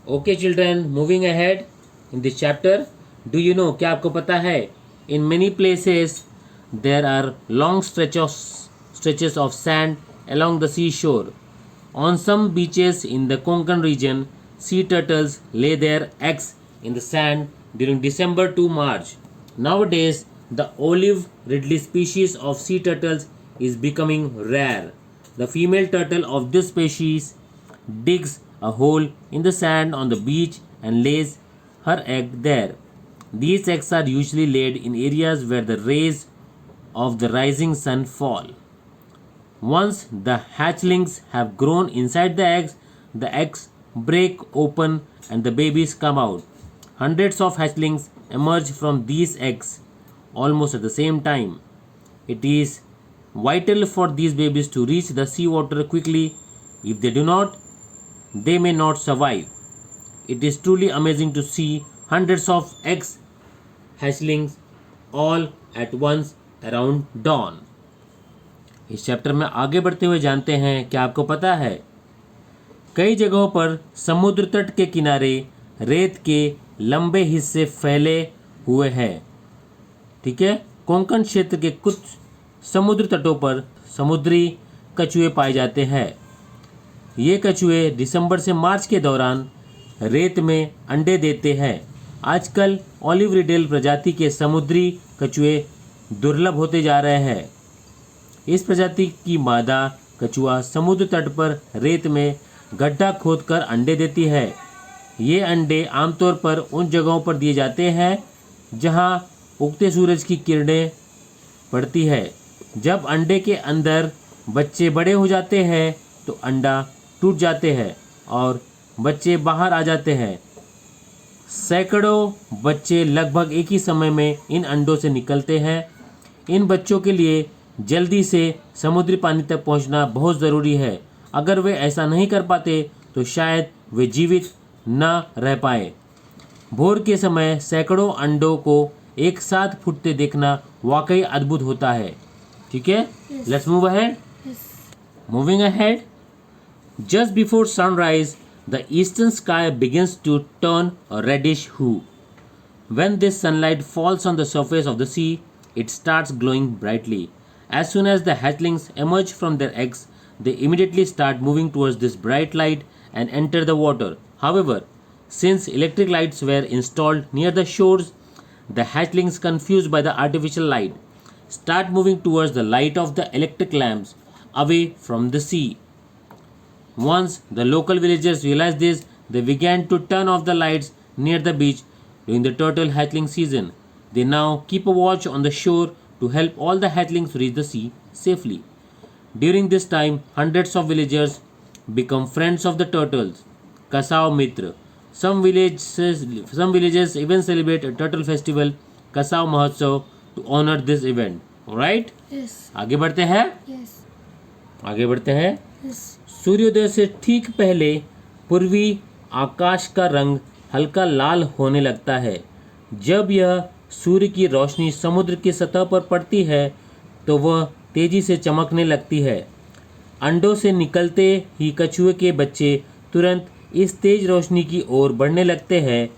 Okay children, moving ahead in this chapter. Do you know, क्या आपको पता है, in many places there are long stretches of sand along the seashore. On some beaches in the Konkan region, sea turtles lay their eggs in the sand during December to March. Nowadays, the olive ridley species of sea turtles is becoming rare. The female turtle of this species digs a hole in the sand on the beach and lays her egg there. These eggs are usually laid in areas where the rays of the rising sun fall. Once the hatchlings have grown inside the eggs break open and the babies come out. Hundreds of hatchlings emerge from these eggs almost at the same time. It is vital for these babies to reach the seawater quickly. If they do not, they may not survive. It is truly amazing to see hundreds of eggs hatchlings all at once around dawn. इस chapter में आगे बढ़ते हुए जानते हैं, क्या आपको पता है, कई जगहों पर समुद्र तट के किनारे रेत के लंबे हिस्से फैले हुए हैं. ठीक है, कोंकण क्षेत्र के कुछ समुद्र तटों पर समुद्री कछुए पाए जाते हैं. ये कछुए दिसंबर से मार्च के दौरान रेत में अंडे देते हैं. आजकल ऑलिव रिडल प्रजाति के समुद्री कछुए दुर्लभ होते जा रहे हैं. इस प्रजाति की मादा कछुआ समुद्र तट पर रेत में गड्ढा खोदकर अंडे देती है. ये अंडे आमतौर पर उन जगहों पर दिए जाते हैं जहां उगते सूरज की किरणें पड़ती है. जब अंडे के अंदर बच्चे बड़े हो जाते हैं तो अंडा टूट जाते हैं और बच्चे बाहर आ जाते हैं. सैकड़ों बच्चे लगभग एक ही समय में इन अंडों से निकलते हैं. इन बच्चों के लिए जल्दी से समुद्री पानी तक पहुंचना बहुत ज़रूरी है. अगर वे ऐसा नहीं कर पाते तो शायद वे जीवित न रह पाए. भोर के समय सैकड़ों अंडों को एक साथ फूटते देखना वाकई अद्भुत होता है. ठीक है, let's move ahead. Moving ahead, just before sunrise the eastern sky begins to turn a reddish hue. When this sunlight falls on the surface of the sea, it starts glowing brightly. As soon as the hatchlings emerge from their eggs, they immediately start moving towards this bright light and enter the water. However, since electric lights were installed near the shores, the hatchlings, confused by the artificial light, start moving towards the light of the electric lamps away from the sea. Once the local villagers realized this, they began to turn off the lights near the beach during the turtle hatchling season. They now keep a watch on the shore to help all the hatchlings reach the sea safely. During this time, hundreds of villagers become friends of the turtles. Kasao Mitra. Some villages even celebrate a turtle festival, Kasao Mahotsav, to honor this event. Alright? Yes. आगे बढ़ते हैं. Yes. आगे बढ़ते हैं. Yes. सूर्योदय से ठीक पहले पूर्वी आकाश का रंग हल्का लाल होने लगता है. जब यह सूर्य की रोशनी समुद्र की सतह पर पड़ती है तो वह तेजी से चमकने लगती है. अंडों से निकलते ही कछुए के बच्चे तुरंत इस तेज रोशनी की ओर बढ़ने लगते हैं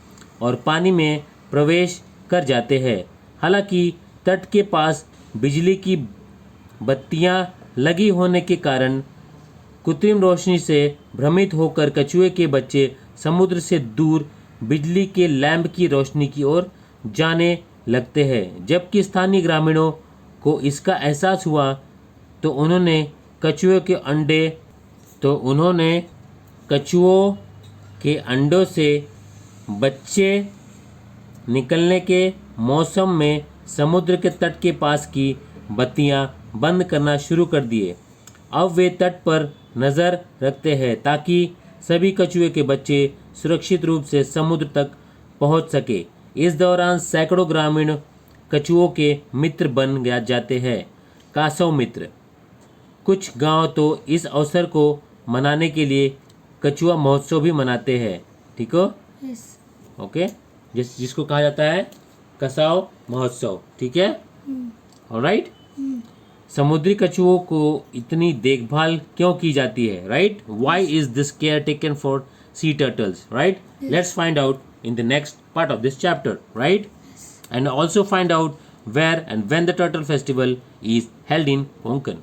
और पानी में प्रवेश कर जाते हैं. हालांकि तट के पास बिजली की बत्तियां लगी होने के कारण कृत्रिम रोशनी से भ्रमित होकर कछुए के बच्चे समुद्र से दूर बिजली के लैंप की रोशनी की ओर जाने लगते हैं. जबकि स्थानीय ग्रामीणों को इसका एहसास हुआ तो उन्होंने कछुओं के अंडों से बच्चे निकलने के मौसम में समुद्र के तट के पास की बत्तियां बंद करना शुरू कर दिए. अब वे तट पर नज़र रखते हैं ताकि सभी कछुए के बच्चे सुरक्षित रूप से समुद्र तक पहुंच सके. इस दौरान सैकड़ों ग्रामीण कछुओं के मित्र बन जाते हैं. कासव मित्र. कुछ गांव तो इस अवसर को मनाने के लिए कछुआ महोत्सव भी मनाते हैं. ठीक हो? Yes. ओके, जिसको कहा जाता है कसाव महोत्सव. ठीक है, ऑलराइट. समुद्री कछुओं को इतनी देखभाल क्यों की जाती है, right? Why is this care taken for sea turtles, right? Let's find out in the next part of this chapter, right? And also find out where and when the turtle festival is held in Konkan.